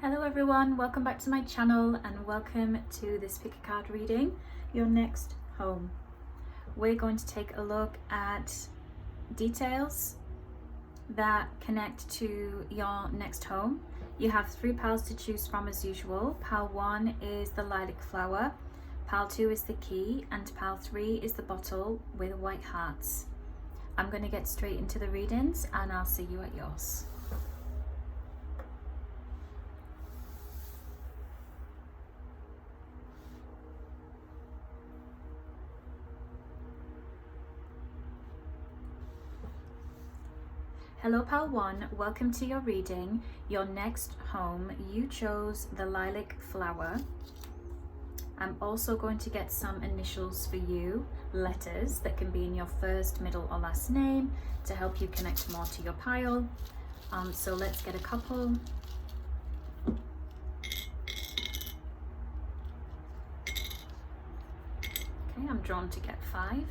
Hello everyone, welcome back to my channel and welcome to this pick a card reading, your next home. We're going to take a look at details that connect to your next home. You have 3 piles to choose from as usual. Pile 1 is the lilac flower, pile 2 is the key, and pile 3 is the bottle with white hearts. I'm going to get straight into the readings and I'll see you at yours. Hello pile 1, welcome to your reading, your next home. You chose the lilac flower. I'm also going to get some initials for you, letters that can be in your first, middle or last name to help you connect more to your pile. So let's get a couple. Okay, I'm drawn to get 5.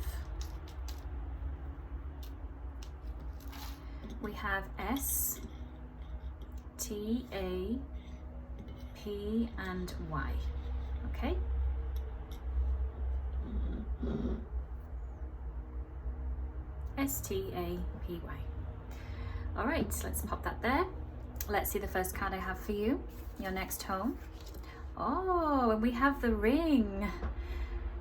We have S, T, A, P, and Y. Okay. S, T, A, P, Y. All right, let's pop that there. Let's see the first card I have for you, your next home. Oh, and we have the ring.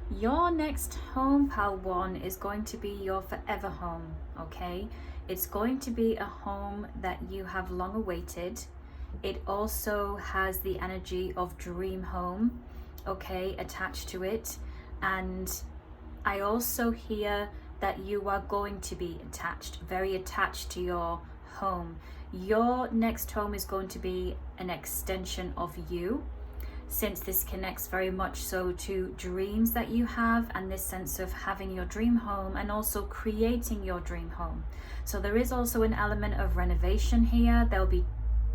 Your next home, pile 1, is going to be your forever home, okay? It's going to be a home that you have long awaited. It also has the energy of dream home, okay, attached to it. And I also hear that you are going to be attached, very attached to your home. Your next home is going to be an extension of you, since this connects very much so to dreams that you have and this sense of having your dream home and also creating your dream home. So there is also an element of renovation here. There'll be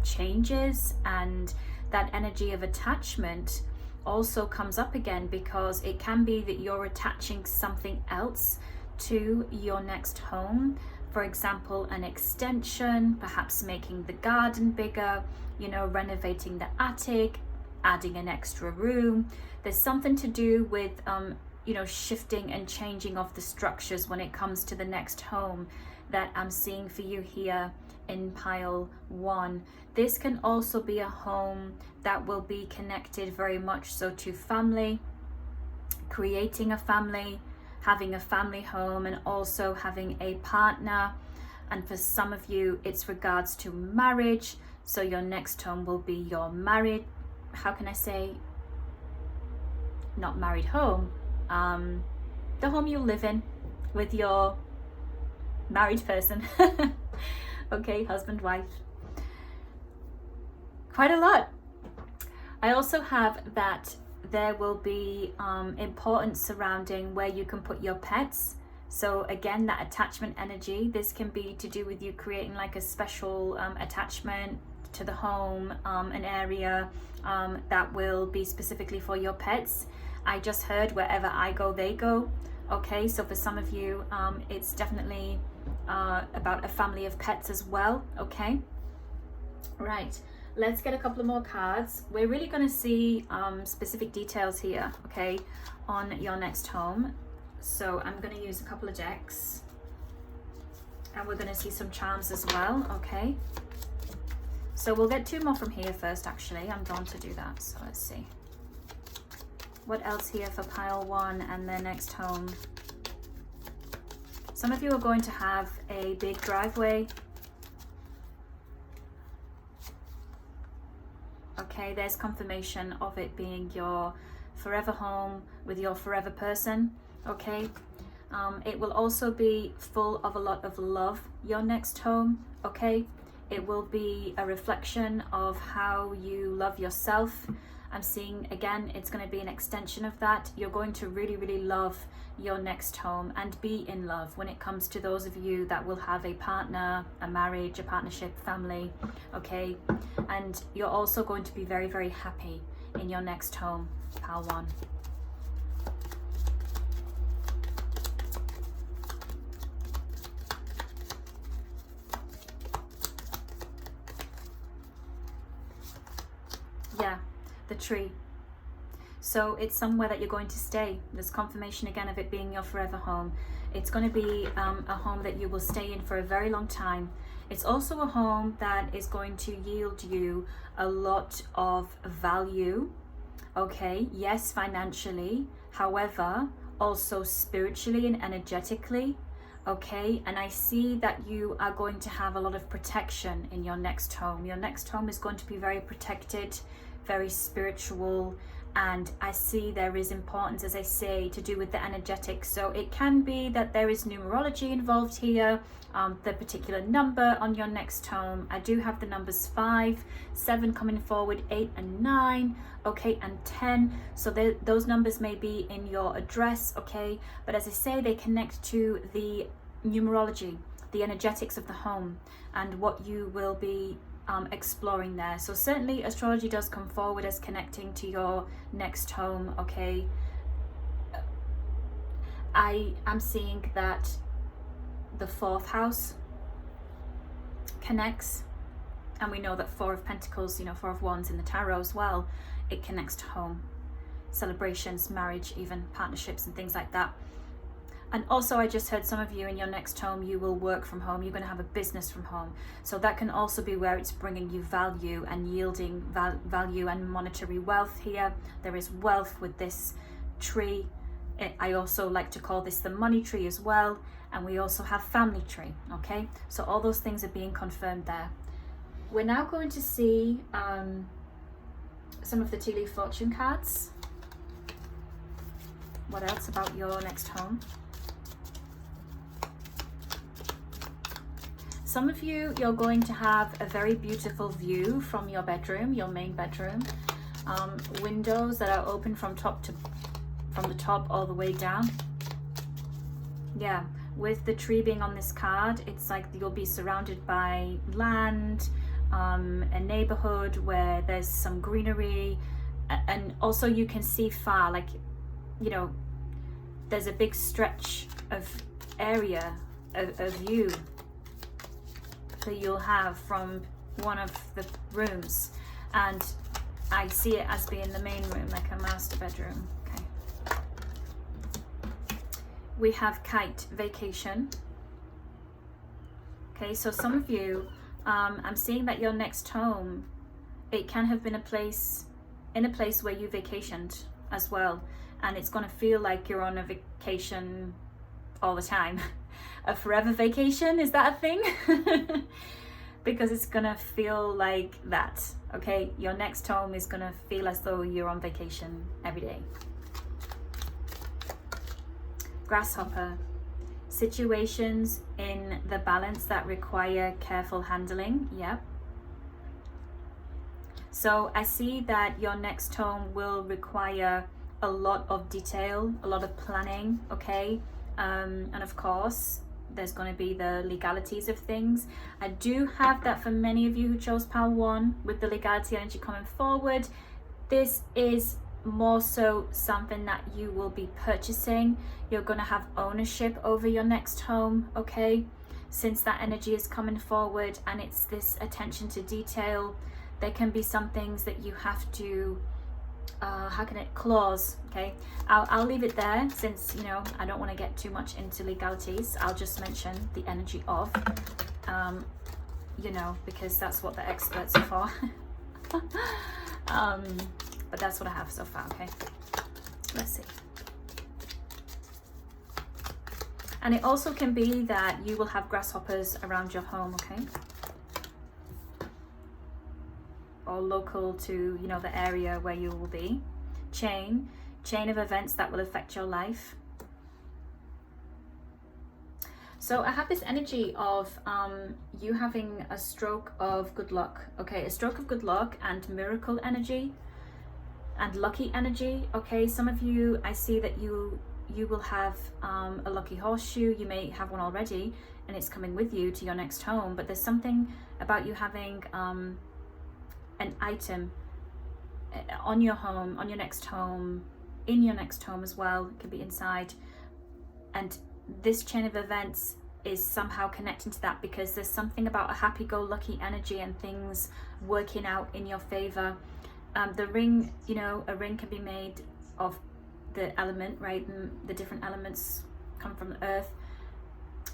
changes, and that energy of attachment also comes up again because it can be that you're attaching something else to your next home. For example, an extension, perhaps making the garden bigger, you know, renovating the attic, adding an extra room. There's something to do with you know, shifting and changing of the structures when it comes to the next home that I'm seeing for you here in pile 1. This can also be a home that will be connected very much so to family, creating a family, having a family home, and also having a partner. And for some of you, it's regards to marriage. So your next home will be your married, how can I say, not married home, the home you live in with your married person. Okay, husband, wife. Quite a lot. I also have that there will be importance surrounding where you can put your pets. So again, that attachment energy, this can be to do with you creating like a special attachment to the home, an area that will be specifically for your pets. I just heard wherever I go, they go. Okay, so for some of you, it's definitely about a family of pets as well. Okay, right, let's get a couple of more cards. We're really going to see specific details here, okay, on your next home. So I'm going to use a couple of decks and we're going to see some charms as well. Okay, so we'll get 2 more from here first. Actually, I'm drawn to do that, so let's see what else here for pile 1 and their next home. Some of you are going to have a big driveway. Okay, there's confirmation of it being your forever home with your forever person. Okay, it will also be full of a lot of love, your next home. Okay, it will be a reflection of how you love yourself. I'm seeing again, it's going to be an extension of that. You're going to really, really love your next home and be in love when it comes to those of you that will have a partner, a marriage, a partnership, family. Okay, and you're also going to be very, very happy in your next home, pile 1. Yeah, the tree. So it's somewhere that you're going to stay. There's confirmation again of it being your forever home. It's going to be a home that you will stay in for a very long time. It's also a home that is going to yield you a lot of value. Okay, yes, financially, however, also spiritually and energetically. Okay, and I see that you are going to have a lot of protection in your next home. Your next home is going to be very protected, very spiritual, and I see there is importance, as I say, to do with the energetics. So it can be that there is numerology involved here, the particular number on your next home. I do have the numbers 5, 7 coming forward, 8 and 9, okay, and 10. So those numbers may be in your address, okay, but as I say, they connect to the numerology, the energetics of the home, and what you will be exploring there. So certainly astrology does come forward as connecting to your next home, okay. I am seeing that the 4th house connects, and we know that 4 of Pentacles, 4 of Wands in the tarot as well, it connects to home, celebrations, marriage, even partnerships and things like that. And also I just heard some of you in your next home, you will work from home, you're going to have a business from home. So that can also be where it's bringing you value and yielding value and monetary wealth here. There is wealth with this tree. I also like to call this the money tree as well. And we also have family tree, okay? So all those things are being confirmed there. We're now going to see some of the tea leaf fortune cards. What else about your next home? Some of you, you're going to have a very beautiful view from your bedroom, your main bedroom. Windows that are open from the top all the way down. Yeah, with the tree being on this card, it's like you'll be surrounded by land, a neighborhood where there's some greenery, and also you can see far, like, there's a big stretch of area of view that you'll have from one of the rooms, and I see it as being the main room, like a master bedroom. Okay, we have kite, vacation. Okay, so some of you, I'm seeing that your next home, it can have been a place where you vacationed as well, and it's going to feel like you're on a vacation all the time. A forever vacation, is that a thing? Because it's gonna feel like that, okay? Your next home is gonna feel as though you're on vacation every day. Grasshopper, situations in the balance that require careful handling. Yep. So I see that your next home will require a lot of detail, a lot of planning, okay? And of course, there's going to be the legalities of things. I do have that for many of you who chose pile 1 with the legality energy coming forward. This is more so something that you will be purchasing. You're going to have ownership over your next home, okay? Since that energy is coming forward and it's this attention to detail, there can be some things that you have to clause, okay? I'll leave it there, since I don't want to get too much into legalities. I'll just mention the energy of, because that's what the experts are for. But that's what I have so far, okay? Let's see. And it also can be that you will have grasshoppers around your home, okay? Or local to, the area where you will be. Chain of events that will affect your life. So I have this energy of you having a stroke of good luck, okay? A stroke of good luck and miracle energy and lucky energy, okay? Some of you, I see that you will have a lucky horseshoe. You may have one already and it's coming with you to your next home, but there's something about you having an item on your home, on your next home, in your next home as well. It could be inside, and this chain of events is somehow connecting to that, because there's something about a happy-go-lucky energy and things working out in your favor. The ring, you know, a ring can be made of the element, right? And the different elements come from the earth,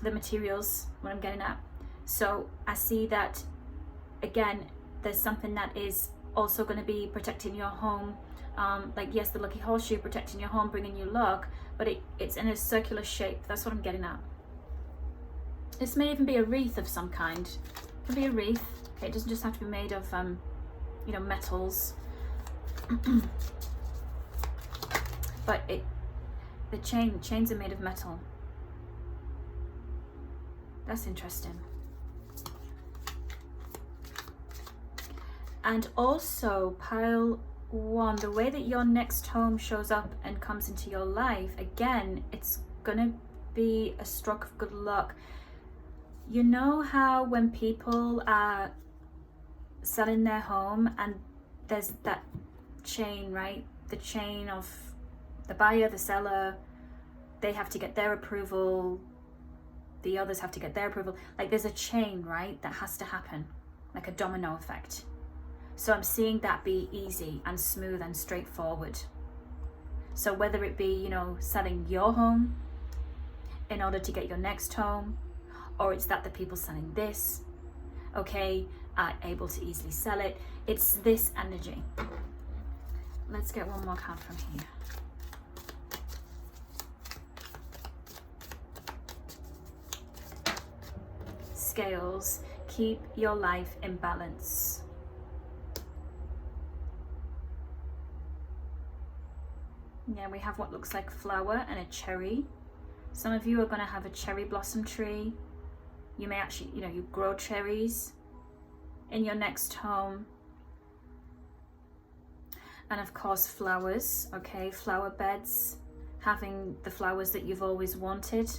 the materials, what I'm getting at. So I see that, again, there's something that is also going to be protecting your home. Like, yes, the lucky horseshoe protecting your home, bringing you luck, but it's in a circular shape. That's what I'm getting at. This may even be a wreath of some kind. It can be a wreath. Okay, it doesn't just have to be made of, you know, metals. But the chains are made of metal. That's interesting. And also, pile 1, the way that your next home shows up and comes into your life, again, it's gonna be a stroke of good luck. You know how when people are selling their home and there's that chain, right? The chain of the buyer, the seller, they have to get their approval, the others have to get their approval. Like, there's a chain, right, that has to happen, like a domino effect. So I'm seeing that be easy and smooth and straightforward. So whether it be, you know, selling your home in order to get your next home, or it's that the people selling this, okay, are able to easily sell it. It's this energy. Let's get one more card from here. Scales, keep your life in balance. Yeah, we have what looks like flower and a cherry. Some of you are going to have a cherry blossom tree. You may actually, you know, you grow cherries in your next home. And of course, flowers, okay, flower beds, having the flowers that you've always wanted.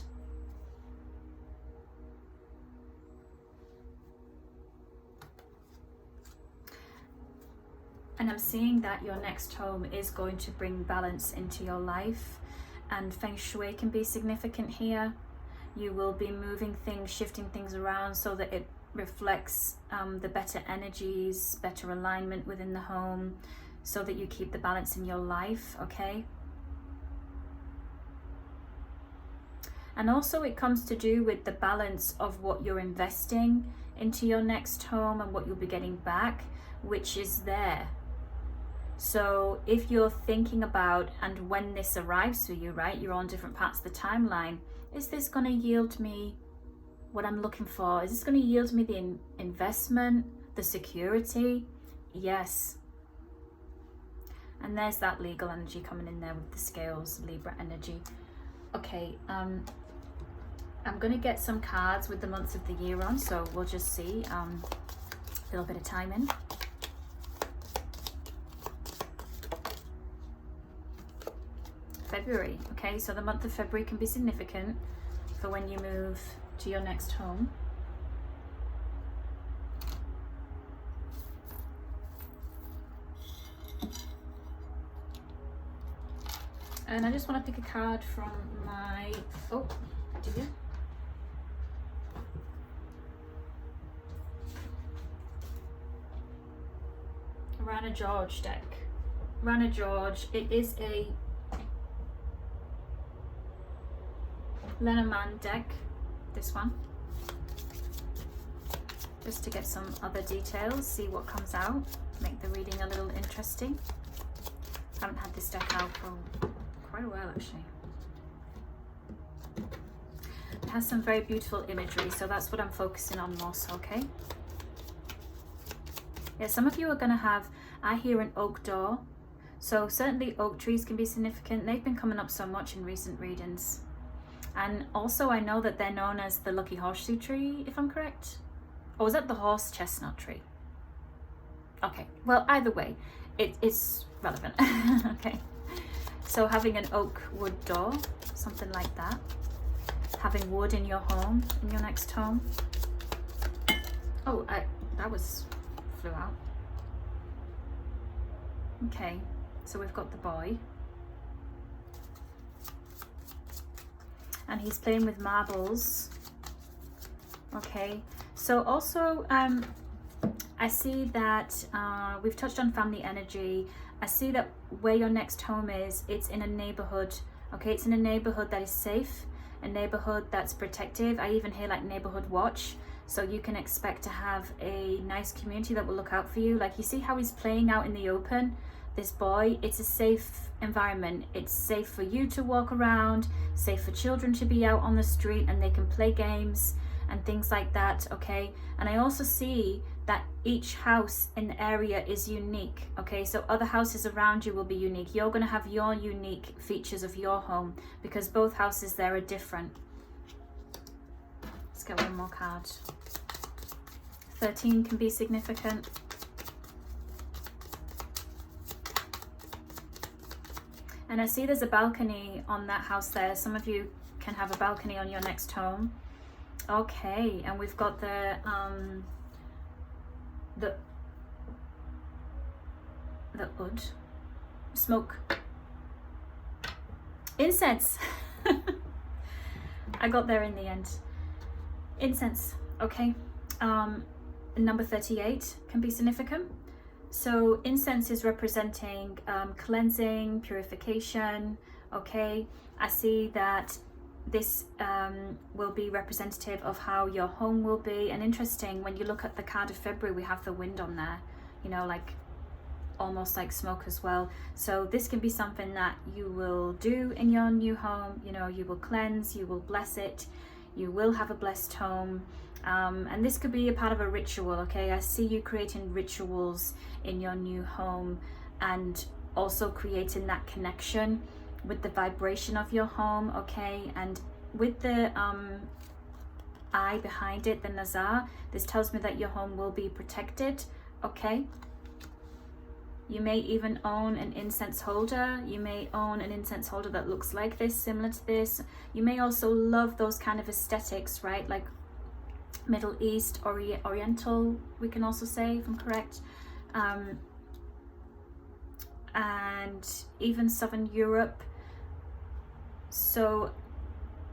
And I'm seeing that your next home is going to bring balance into your life, and Feng Shui can be significant here. You will be moving things, shifting things around so that it reflects the better energies, better alignment within the home, so that you keep the balance in your life, okay? And also it comes to do with the balance of what you're investing into your next home and what you'll be getting back, which is there. So if you're thinking about, and when this arrives for you, right, you're on different parts of the timeline, is this going to yield me what I'm looking for? Is this going to yield me the investment, the security? Yes. And there's that legal energy coming in there with the scales, Libra energy. Okay, I'm going to get some cards with the months of the year on, so we'll just see. A little bit of timing. February, okay, so the month of February can be significant for when you move to your next home. And I just want to pick a card from my, oh, do you? Rana George deck. Rana George, it is a Lenormand deck, this one, just to get some other details, see what comes out, make the reading a little interesting. Haven't had this deck out for quite a while actually. It has some very beautiful imagery, so that's what I'm focusing on most, okay? Yeah, some of you are going to have, I hear an oak door, so certainly oak trees can be significant. They've been coming up so much in recent readings. And also I know that they're known as the lucky horseshoe tree, if I'm correct. Or was that the horse chestnut tree? Okay, well, either way, it's relevant. Okay, so having an oak wood door, something like that. Having wood in your home, in your next home. Oh, that flew out. Okay, so we've got the boy. And he's playing with marbles. Okay, so also I see that we've touched on family energy. I see that where your next home is, it's in a neighborhood. Okay, it's in a neighborhood that is safe, a neighborhood that's protective. I even hear like neighborhood watch. So you can expect to have a nice community that will look out for you. Like, you see how he's playing out in the open, this boy. It's a safe environment. It's safe for you to walk around, safe for children to be out on the street and they can play games and things like that. Okay, and I also see that each house in the area is unique. Okay, so other houses around you will be unique. You're going to have your unique features of your home because both houses there are different. Let's get one more card. 13 can be significant. And I see there's a balcony on that house there. Some of you can have a balcony on your next home. Okay, and we've got the oud, smoke, incense. I got there in the end. Incense. Okay. Number 38 can be significant. So incense is representing cleansing, purification. Okay, I see that this will be representative of how your home will be. And interesting, when you look at the card of February, we have the wind on there, you know, like almost like smoke as well. So this can be something that you will do in your new home. You know, you will cleanse, you will bless it, you will have a blessed home. And this could be a part of a ritual. Okay, I see you creating rituals in your new home and also creating that connection with the vibration of your home. Okay, and with the eye behind it, the Nazar, this tells me that your home will be protected. Okay, you may even own an incense holder. You may own an incense holder that looks like this, similar to this. You may also love those kind of aesthetics, right? Like Middle East, Oriental, we can also say, if I'm correct. And even Southern Europe. So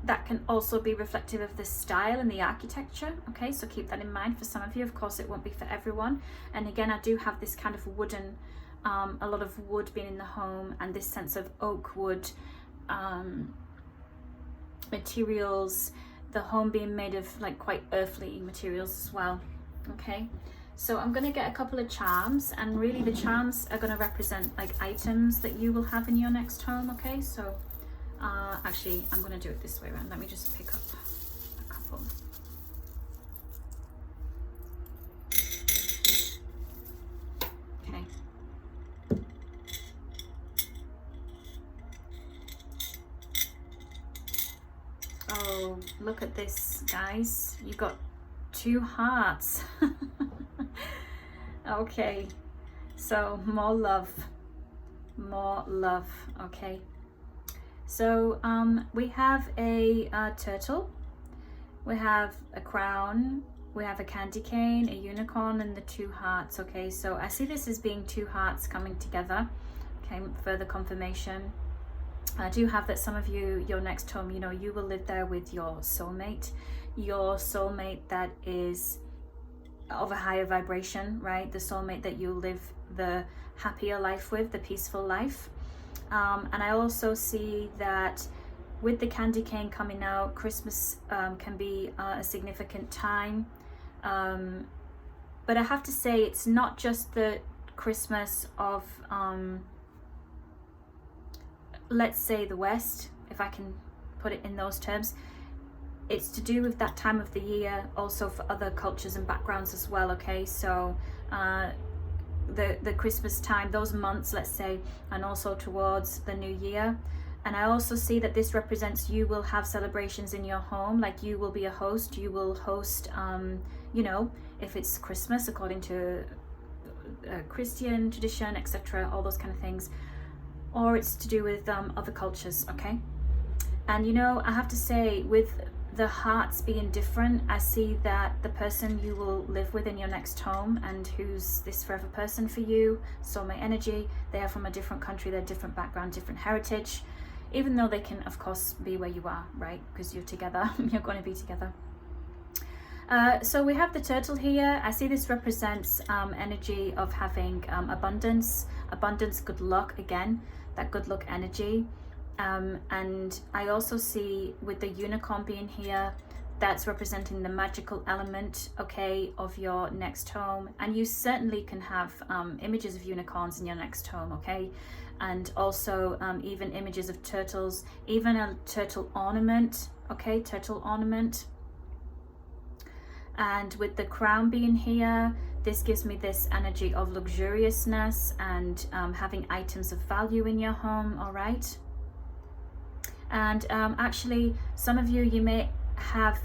that can also be reflective of the style and the architecture. Okay, so keep that in mind for some of you. Of course, it won't be for everyone. And again, I do have this kind of wooden, a lot of wood being in the home, and this sense of oak wood materials, the home being made of like quite earthly materials as well. Okay, so I'm going to get a couple of charms, and really the charms are going to represent like items that you will have in your next home. Okay, so actually I'm going to do it this way around. Let me just pick up a couple. Okay. Oh, look at this, guys. You got 2 hearts. Okay, so more love. Okay, so we have a turtle, we have a crown, we have a candy cane, a unicorn, and the 2 hearts. Okay, so I see this as being 2 hearts coming together. Okay, further confirmation. I do have that some of you, your next home, you know, you will live there with your soulmate that is of a higher vibration, right? The soulmate that you live the happier life with, the peaceful life. And I also see that with the candy cane coming out, Christmas can be a significant time. But I have to say, it's not just the Christmas of let's say the West, if I can put it in those terms. It's to do with that time of the year, also for other cultures and backgrounds as well. Okay, so the Christmas time, those months, let's say, and also towards the new year. And I also see that this represents you will have celebrations in your home, like you will be a host. You will host, you know, if it's Christmas according to Christian tradition, etc., all those kind of things, or it's to do with other cultures. Okay, and you know, I have to say, with the hearts being different, I see that the person you will live with in your next home, and who's this forever person for you, soulmate energy, they are from a different country, they're different background, different heritage, even though they can of course be where you are, right? Because you're together, you're going to be together. So we have the turtle here. I see this represents energy of having abundance, good luck, again, that good luck energy. And I also see with the unicorn being here, that's representing the magical element, okay, of your next home. And you certainly can have images of unicorns in your next home, okay? And also even images of turtles, even a turtle ornament, okay, turtle ornament. And with the crown being here, this gives me this energy of luxuriousness and having items of value in your home, all right? And actually, some of you may have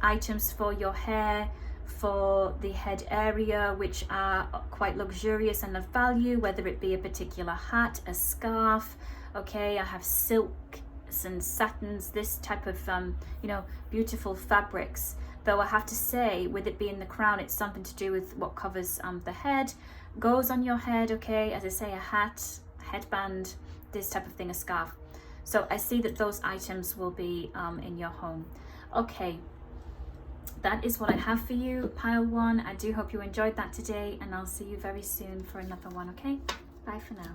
items for your hair, for the head area, which are quite luxurious and of value, whether it be a particular hat, a scarf, okay? I have silks and satins, this type of, you know, beautiful fabrics. Though I have to say, with it being the crown, it's something to do with what covers the head, goes on your head, okay? As I say, a hat, a headband, this type of thing, a scarf. So I see that those items will be in your home. Okay, that is what I have for you, pile one. I do hope you enjoyed that today, and I'll see you very soon for another one, okay? Bye for now.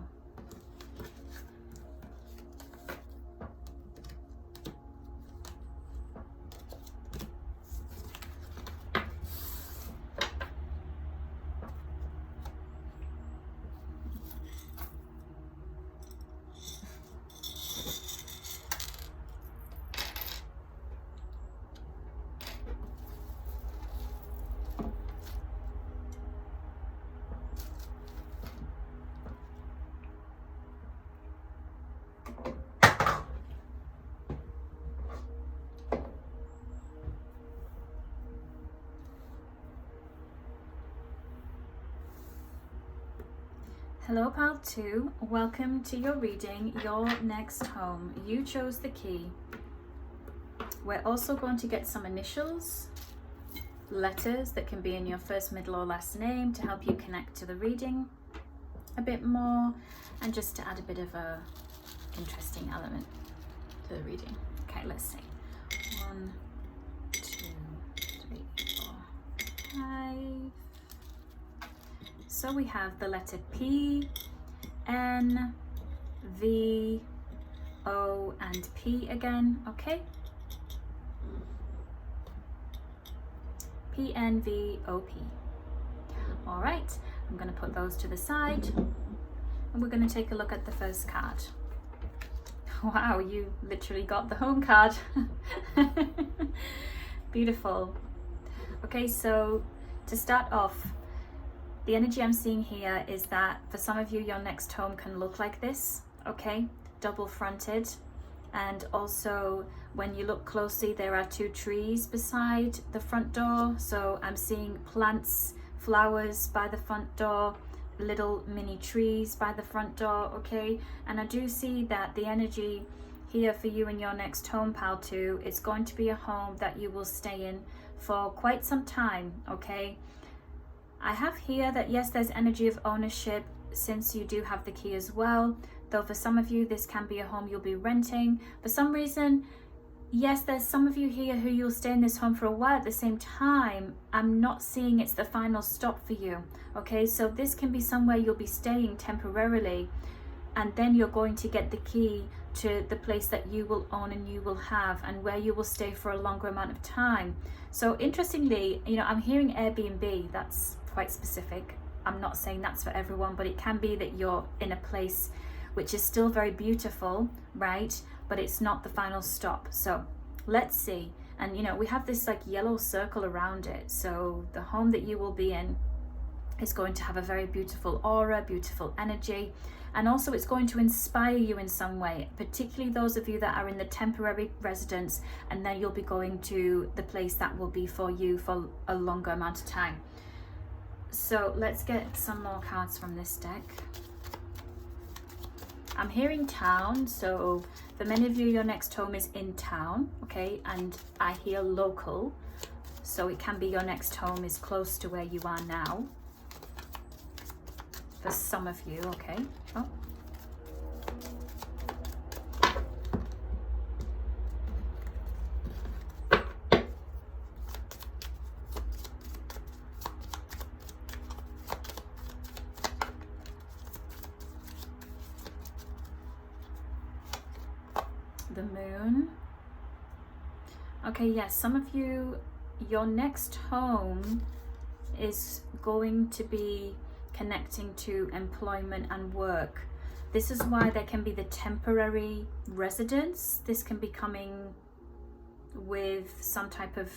Hello, pile 2. Welcome to your reading, your next home. You chose the key. We're also going to get some initials, letters that can be in your first, middle, or last name to help you connect to the reading a bit more, and just to add a bit of a interesting element to the reading. Okay, let's see. 1, 2, 3, 4, 5. So we have the letter P, N, V, O, and P again, okay? P, N, V, O, P. All right, I'm going to put those to the side, and we're going to take a look at the first card. Wow, you literally got the home card. Beautiful. Okay, so to start off, the energy I'm seeing here is that for some of you, your next home can look like this, okay? Double fronted. And also when you look closely, there are 2 trees beside the front door. So I'm seeing plants, flowers by the front door, little mini trees by the front door, okay? And I do see that the energy here for you in your next home, pile 2, it's going to be a home that you will stay in for quite some time, okay? I have here that yes, there's energy of ownership since you do have the key as well, though for some of you this can be a home you'll be renting. For some reason, yes, there's some of you here who you'll stay in this home for a while. At the same time, I'm not seeing it's the final stop for you, okay? So this can be somewhere you'll be staying temporarily, and then you're going to get the key to the place that you will own and you will have, and where you will stay for a longer amount of time. So interestingly, you know, I'm hearing Airbnb. That's quite specific. I'm not saying that's for everyone, but it can be that you're in a place which is still very beautiful, right? But it's not the final stop. So let's see. And you know, we have this like yellow circle around it. So the home that you will be in is going to have a very beautiful aura, beautiful energy. And also it's going to inspire you in some way, particularly those of you that are in the temporary residence, and then you'll be going to the place that will be for you for a longer amount of time. So let's get some more cards from this deck. I'm hearing town, so for many of you, your next home is in town, okay? And I hear local, so it can be your next home is close to where you are now. For some of you, okay? Oh. the moon. Okay, yes, some of you, your next home is going to be connecting to employment and work. This is why there can be the temporary residence. This can be coming with some type of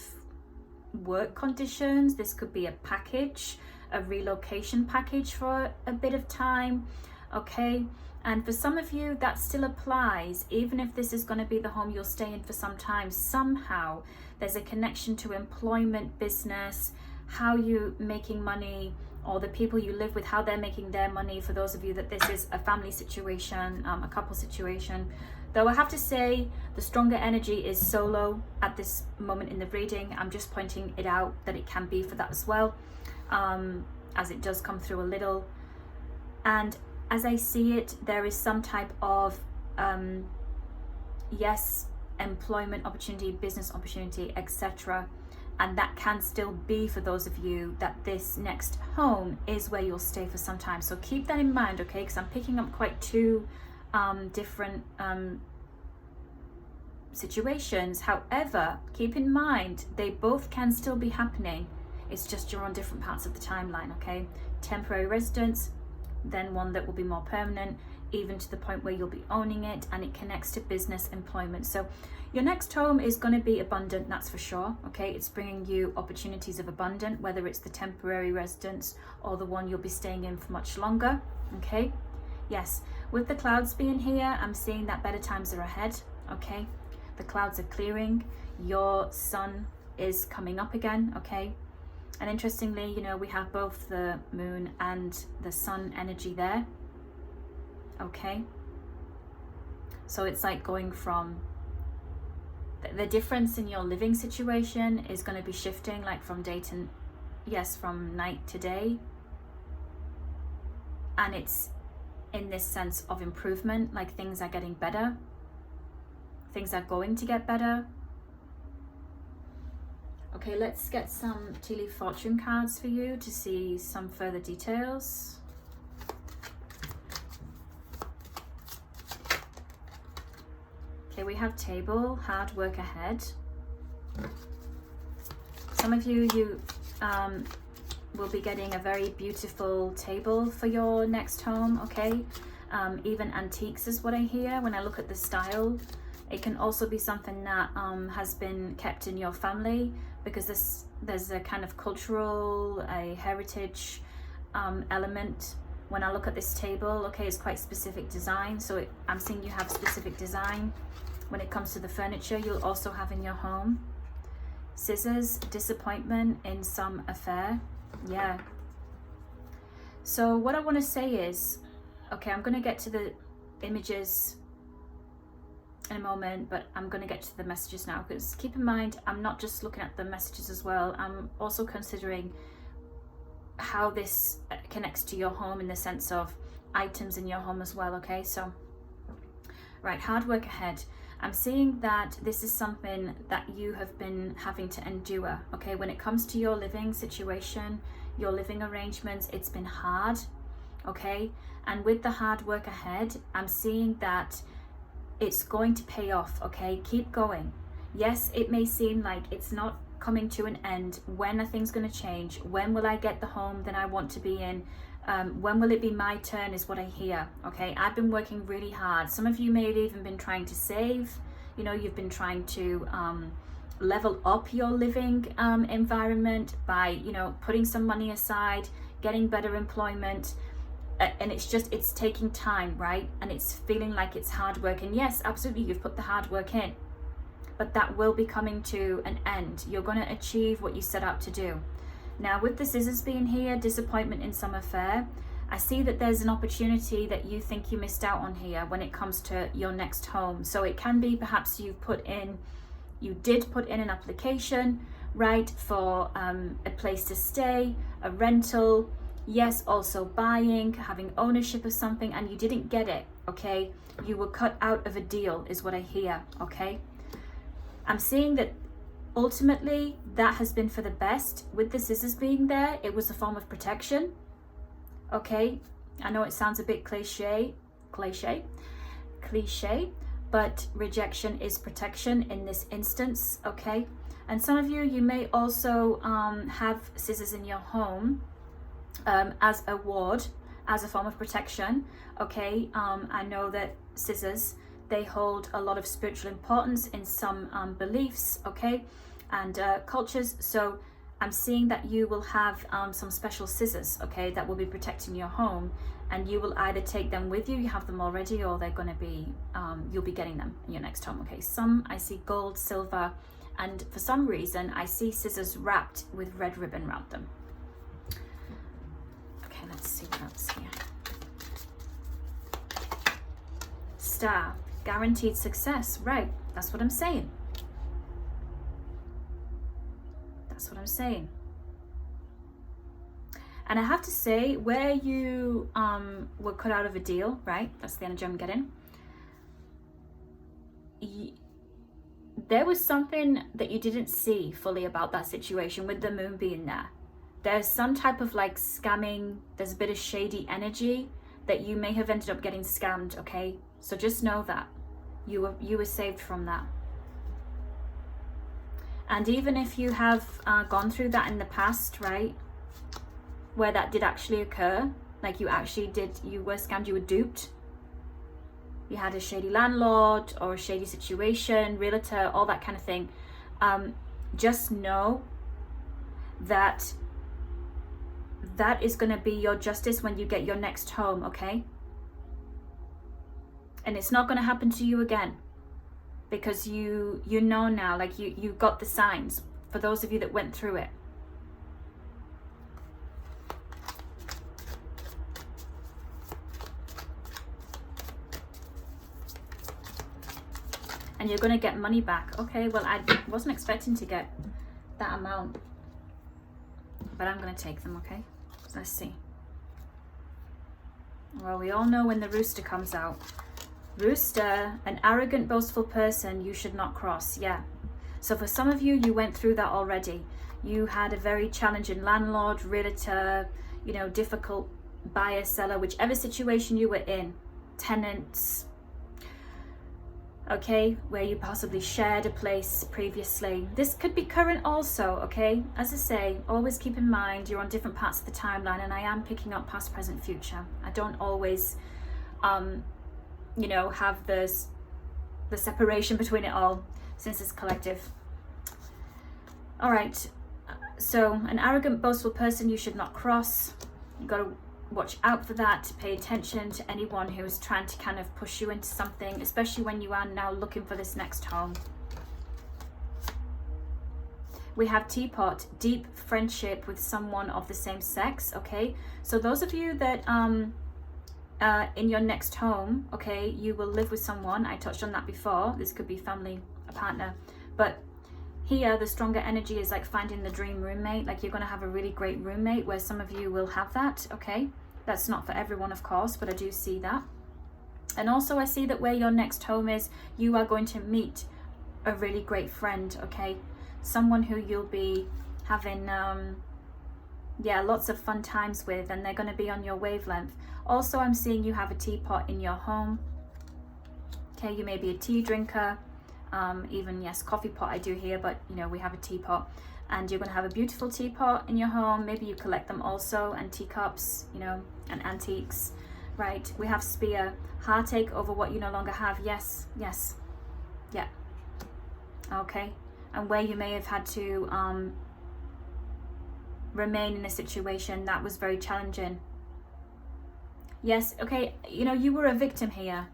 work conditions. This could be a package, a relocation package for a bit of time, okay? And for some of you, that still applies. Even if this is going to be the home you'll stay in for some time, somehow there's a connection to employment, business, how you're making money, or the people you live with, how they're making their money. For those of you that this is a family situation, a couple situation. Though I have to say, the stronger energy is solo at this moment in the reading. I'm just pointing it out that it can be for that as well, as it does come through a little. And as I see it, there is some type of, yes, employment opportunity, business opportunity, etc. And that can still be for those of you that this next home is where you'll stay for some time. So keep that in mind, okay? Because I'm picking up quite two different situations. However, keep in mind, they both can still be happening. It's just you're on different parts of the timeline, okay? Temporary residence, then one that will be more permanent, even to the point where you'll be owning it, and it connects to business, employment. So your next home is going to be abundant, that's for sure, okay? It's bringing you opportunities of abundance, whether it's the temporary residence or the one you'll be staying in for much longer, okay? Yes, with the clouds being here, I'm seeing that better times are ahead, okay? The clouds are clearing, your sun is coming up again, okay? And interestingly, you know, we have both the moon and the sun energy there, okay? So it's like going from, the difference in your living situation is going to be shifting, like from day to, yes, from night to day. And it's in this sense of improvement, like things are getting better. Things are going to get better. Okay, let's get some tea leaf fortune cards for you to see some further details. Okay, we have table, hard work ahead. Some of you, will be getting a very beautiful table for your next home, okay? Even antiques is what I hear when I look at the style. It can also be something that has been kept in your family, because there's a kind of cultural, a heritage element. When I look at this table, okay, it's quite specific design. So I'm seeing you have specific design. When it comes to the furniture, you'll also have in your home. Scissors, disappointment in some affair. Yeah. So what I want to say is, okay, I'm going to get to the images in a moment, but I'm going to get to the messages now, because keep in mind, I'm not just looking at the messages as well. I'm also considering how this connects to your home in the sense of items in your home as well, okay? So, right, hard work ahead. I'm seeing that this is something that you have been having to endure, okay? When it comes to your living situation, your living arrangements, it's been hard, okay? And with the hard work ahead, I'm seeing that it's going to pay off, okay? Keep going. Yes, it may seem like it's not coming to an end. When are things going to change? When will I get the home that I want to be in? When will it be my turn is what I hear, okay? I've been working really hard. Some of you may have even been trying to save. You know, you've been trying to level up your living environment by, you know, putting some money aside, getting better employment. And it's taking time, right? And it's feeling like it's hard work. And yes, absolutely, you've put the hard work in, but that will be coming to an end. You're going to achieve what you set out to do. Now, with the scissors being here, disappointment in some affair, I see that there's an opportunity that you think you missed out on here when it comes to your next home. So it can be perhaps you did put in an application, right, for a place to stay, a rental, yes, also buying, having ownership of something, and you didn't get it, okay? You were cut out of a deal is what I hear, okay? I'm seeing that ultimately that has been for the best. With the scissors being there, it was a form of protection, okay? I know it sounds a bit cliche, but rejection is protection in this instance, okay? And some of you, you may also have scissors in your home as a ward, as a form of protection, okay? I know that scissors, they hold a lot of spiritual importance in some beliefs, okay, and cultures. So I'm seeing that you will have some special scissors, okay, that will be protecting your home, and you will either take them with you, you have them already, or they're going to be, you'll be getting them in your next home, okay? Some I see gold, silver, and for some reason I see scissors wrapped with red ribbon around them. Okay, let's see what else here. Star, guaranteed success, right? That's what I'm saying. That's what I'm saying. And I have to say, where you were cut out of a deal, right? That's the energy I'm getting. There was something that you didn't see fully about that situation with the moon being there. There's some type of like scamming. There's a bit of shady energy that you may have ended up getting scammed, okay? So just know that you were saved from that. And even if you have gone through that in the past, right, where that did actually occur, like you were scammed, you were duped, you had a shady landlord or a shady situation, realtor, all that kind of thing, just know that that is going to be your justice when you get your next home, okay? And it's not going to happen to you again, because you know now, like you got the signs, for those of you that went through it. And you're going to get money back. Okay, well, I wasn't expecting to get that amount, but I'm going to take them, okay? Let's see. Well, we all know when the rooster comes out. Rooster, an arrogant, boastful person you should not cross. Yeah. So for some of you, you went through that already. You had a very challenging landlord, realtor, you know, difficult buyer, seller, whichever situation you were in, tenants, okay, where you possibly shared a place previously. This could be current also, okay? As I say, always keep in mind you're on different parts of the timeline, and I am picking up past, present, future. I don't always, you know, have the separation between it all, since it's collective. All right, so an arrogant, boastful person you should not cross. You got to watch out for that. Pay attention to anyone who is trying to kind of push you into something, especially when you are now looking for this next home. We have teapot, deep friendship with someone of the same sex, okay? So those of you that in your next home, okay, you will live with someone. I touched on that before. This could be family, a partner, but here the stronger energy is like finding the dream roommate. Like you're going to have a really great roommate, where some of you will have that, okay? That's not for everyone, of course, but I do see that. And also I see that where your next home is, you are going to meet a really great friend, okay? Someone who you'll be having yeah, lots of fun times with, and they're going to be on your wavelength. Also, I'm seeing you have a teapot in your home, okay? You may be a tea drinker, even, yes, coffee pot I do here, but you know, we have a teapot, and you're going to have a beautiful teapot in your home. Maybe you collect them also, and teacups, you know, and antiques, right? We have spear, heartache over what you no longer have. Yes, yes, yeah, okay. And where you may have had to remain in a situation that was very challenging. Yes, okay, you know, you were a victim here.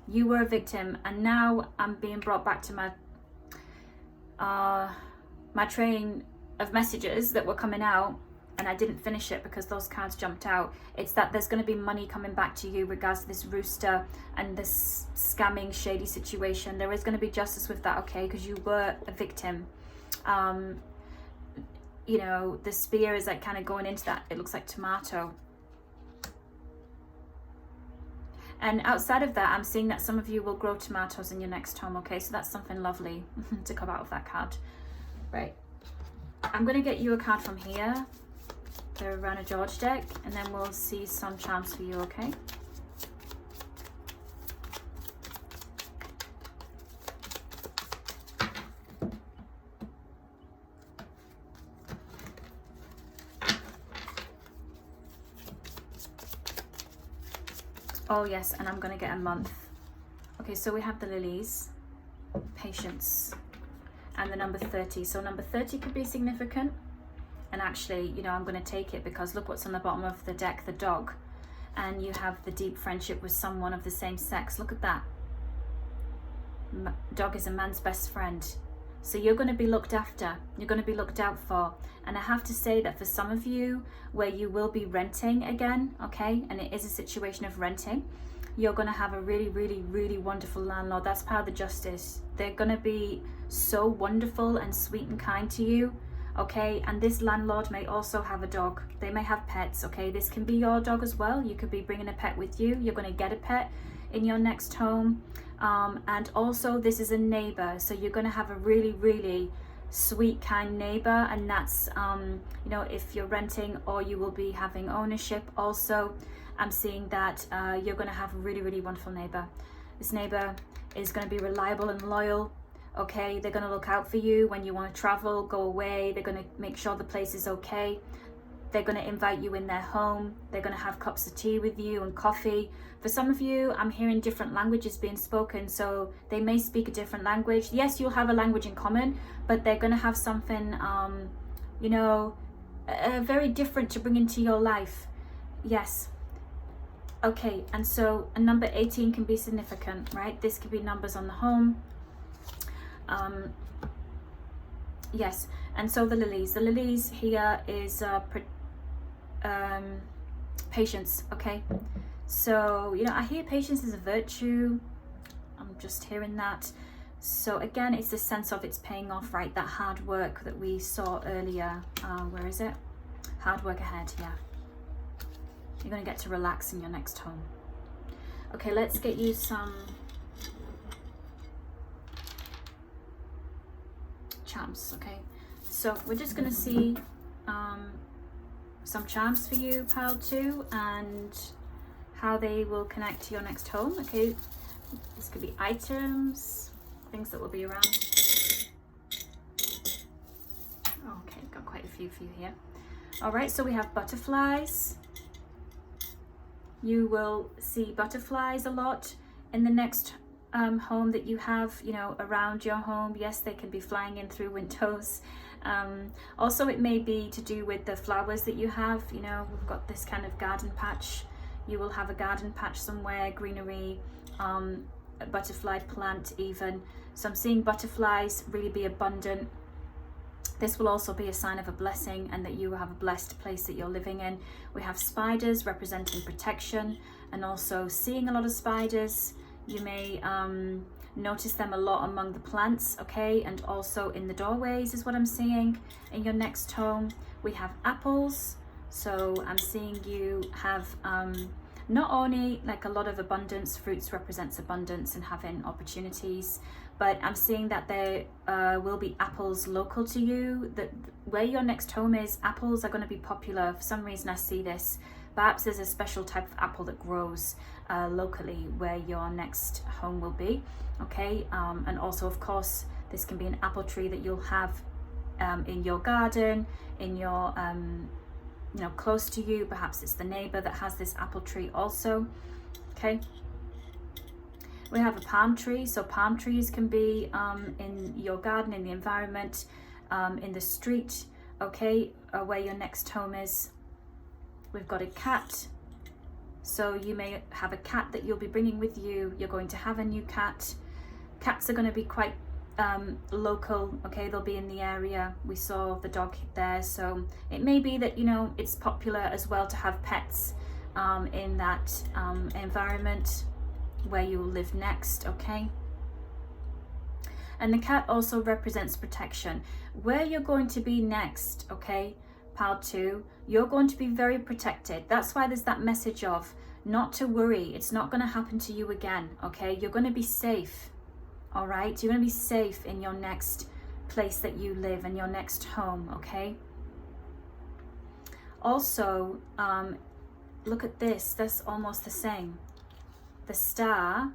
You were a victim, and now I'm being brought back to my my train of messages that were coming out, and I didn't finish it because those cards jumped out. It's that there's going to be money coming back to you regards to this rooster and this scamming, shady situation. There is going to be justice with that, okay, because you were a victim. You know, the spear is like kind of going into that. It looks like tomato. And outside of that, I'm seeing that some of you will grow tomatoes in your next home, okay? So that's something lovely to come out of that card. Right. I'm going to get you a card from here, the Rana George deck, and then we'll see some charms for you, okay? Oh yes, and I'm gonna get a month. Okay, so we have the lilies, patience, and the number 30. So number 30 could be significant. And actually, you know, I'm going to take it because look what's on the bottom of the deck, the dog. And you have the deep friendship with someone of the same sex. Look at that. Dog is a man's best friend. So you're going to be looked after. You're going to be looked out for. And I have to say that for some of you, where you will be renting again, okay, and it is a situation of renting, you're going to have a really, really, really wonderful landlord. That's part of the justice. They're going to be so wonderful and sweet and kind to you. Okay, and this landlord may also have a dog. They may have pets. Okay, this can be your dog as well. You could be bringing a pet with you. You're going to get a pet in your next home. And also this is a neighbor, so you're going to have a really, really sweet, kind neighbor. And that's you know, if you're renting, or you will be having ownership also, I'm seeing that you're going to have a really, really wonderful neighbor. This neighbor is going to be reliable and loyal. Okay, they're going to look out for you when you want to travel, go away. They're going to make sure the place is okay. They're going to invite you in their home. They're going to have cups of tea with you and coffee. For some of you, I'm hearing different languages being spoken, so they may speak a different language. Yes, you'll have a language in common, but they're going to have something, you know, very different to bring into your life. Yes. Okay, and so a number 18 can be significant, right? This could be numbers on the home. Yes, and so the lilies here is patience. Okay, so you know, I hear patience is a virtue. I'm just hearing that. So again, it's the sense of it's paying off, right? That hard work that we saw earlier. Where is it? Hard work ahead. Yeah, you're gonna get to relax in your next home. Okay, let's get you some charms. Okay, so we're just going to see some charms for you, pile 2, and how they will connect to your next home. Okay, this could be items, things that will be around. Okay, got quite a few for you here. All right, so we have butterflies. You will see butterflies a lot in the next home that you have, you know, around your home. Yes, they can be flying in through windows. Also, it may be to do with the flowers that you have. You know, we've got this kind of garden patch. You will have a garden patch somewhere, greenery, a butterfly plant even. So I'm seeing butterflies really be abundant. This will also be a sign of a blessing, and that you have a blessed place that you're living in. We have spiders representing protection, and also seeing a lot of spiders. You may notice them a lot among the plants, okay, and also in the doorways is what I'm seeing. In your next home, we have apples. So I'm seeing you have not only like a lot of abundance, fruits represents abundance and having opportunities, but I'm seeing that there will be apples local to you. That where your next home is, apples are going to be popular. For some reason I see this. Perhaps there's a special type of apple that grows locally where your next home will be. Okay, and also of course this can be an apple tree that you'll have in your garden, in your you know, close to you. Perhaps it's the neighbor that has this apple tree also. Okay, we have a palm tree. So palm trees can be in your garden, in the environment, in the street, okay, where your next home is. We've got a cat. So you may have a cat that you'll be bringing with you. You're going to have a new cat. Cats are going to be quite local, okay, they'll be in the area. We saw the dog there, so it may be that, you know, it's popular as well to have pets in that environment where you will live next, okay. And the cat also represents protection. Where you're going to be next, okay, pile 2, you're going to be very protected. That's why there's that message of not to worry. It's not going to happen to you again, okay. You're going to be safe. All right, you're going to be safe in your next place that you live, in your next home, okay? Also, look at this. That's almost the same. The star,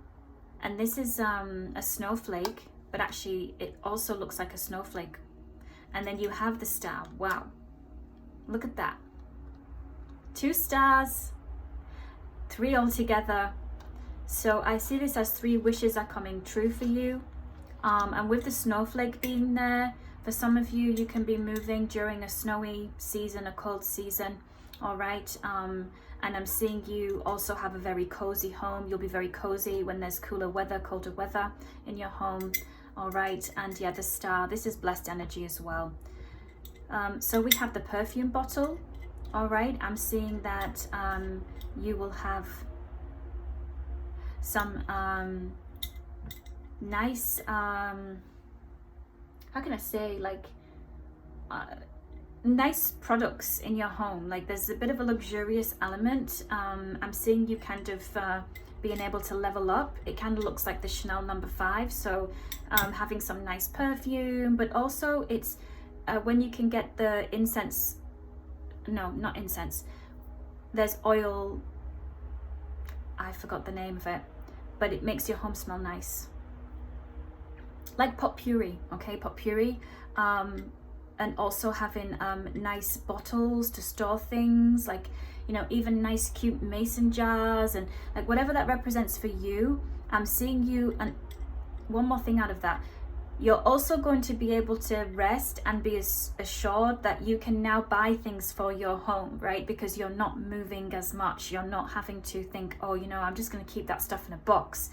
and this is a snowflake, but actually it also looks like a snowflake. And then you have the star. Wow, look at that. 2 stars. 3 altogether. So I see this as 3 wishes are coming true for you. And with the snowflake being there, for some of you, you can be moving during a snowy season, a cold season. All right. And I'm seeing you also have a very cozy home. You'll be very cozy when there's cooler weather, colder weather in your home. All right. And yeah, the star, this is blessed energy as well. So we have the perfume bottle. All right. I'm seeing that you will have some nice, how can I say, like, nice products in your home. Like there's a bit of a luxurious element. I'm seeing you kind of being able to level up. It kind of looks like the Chanel No. 5. So having some nice perfume, but also it's when you can get the incense, no, not incense. There's oil, I forgot the name of it, but it makes your home smell nice. Like potpourri, okay, potpourri. And also having nice bottles to store things, like, you know, even nice cute mason jars, and like whatever that represents for you. I'm seeing you, and one more thing out of that, you're also going to be able to rest and be assured that you can now buy things for your home, right? Because you're not moving as much. You're not having to think, oh, you know, I'm just going to keep that stuff in a box.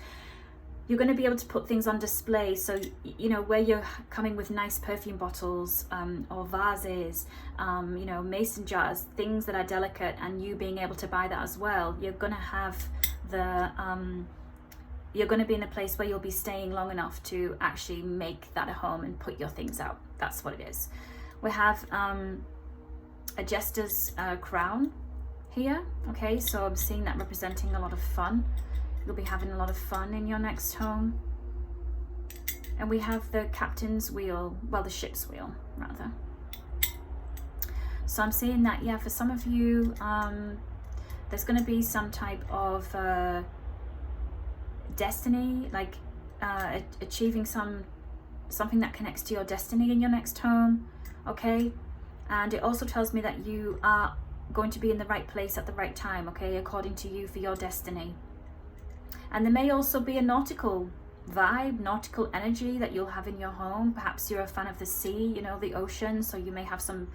You're going to be able to put things on display. So, you know, where you're coming with nice perfume bottles or vases, you know, mason jars, things that are delicate, and you being able to buy that as well, you're going to have the, you're going to be in a place where you'll be staying long enough to actually make that a home and put your things out. That's what it is. We have a jester's crown here. Okay, so I'm seeing that representing a lot of fun. You'll be having a lot of fun in your next home. And we have the captain's wheel, well, the ship's wheel, rather. So I'm seeing that, yeah, for some of you, there's going to be some type of destiny, like achieving something that connects to your destiny in your next home, okay? And it also tells me that you are going to be in the right place at the right time, okay, according to you, for your destiny. And there may also be a nautical vibe, nautical energy that you'll have in your home. Perhaps you're a fan of the sea, you know, the ocean, so you may have some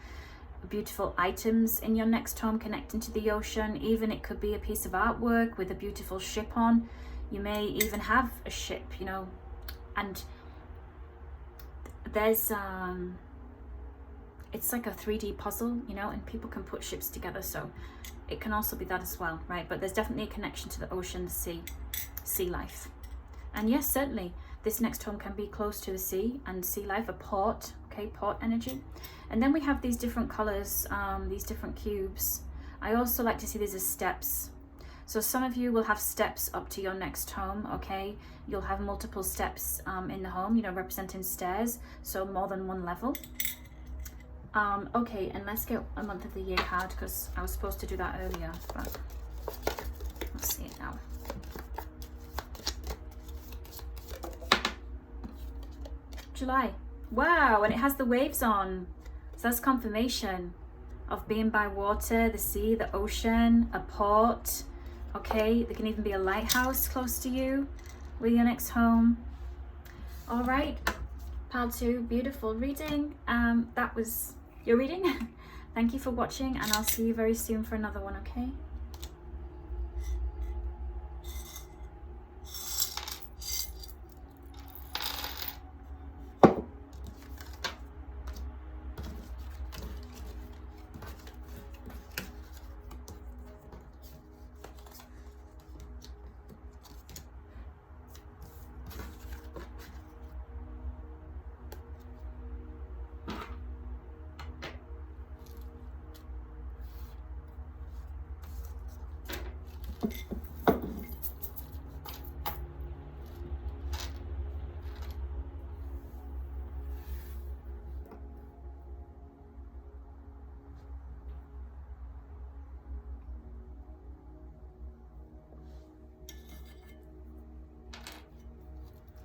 beautiful items in your next home connecting to the ocean. Even it could be a piece of artwork with a beautiful ship on. You may even have a ship, you know, and there's it's like a 3D puzzle, you know, and people can put ships together, so it can also be that as well, right? But there's definitely a connection to the ocean, the sea life. And yes, certainly this next home can be close to the sea and sea life, a port, okay, port energy. And then we have these different colors, these different cubes. I also like to see these as steps. So some of you will have steps up to your next home, okay? You'll have multiple steps in the home, you know, representing stairs, so more than one level. Okay, and let's get a month of the year card, because I was supposed to do that earlier, but let's see it now. July. Wow, and it has the waves on. So that's confirmation of being by water, the sea, the ocean, a port. Okay, there can even be a lighthouse close to you with your next home. All right, pile 2, beautiful reading. That was your reading. Thank you for watching, and I'll see you very soon for another one, okay?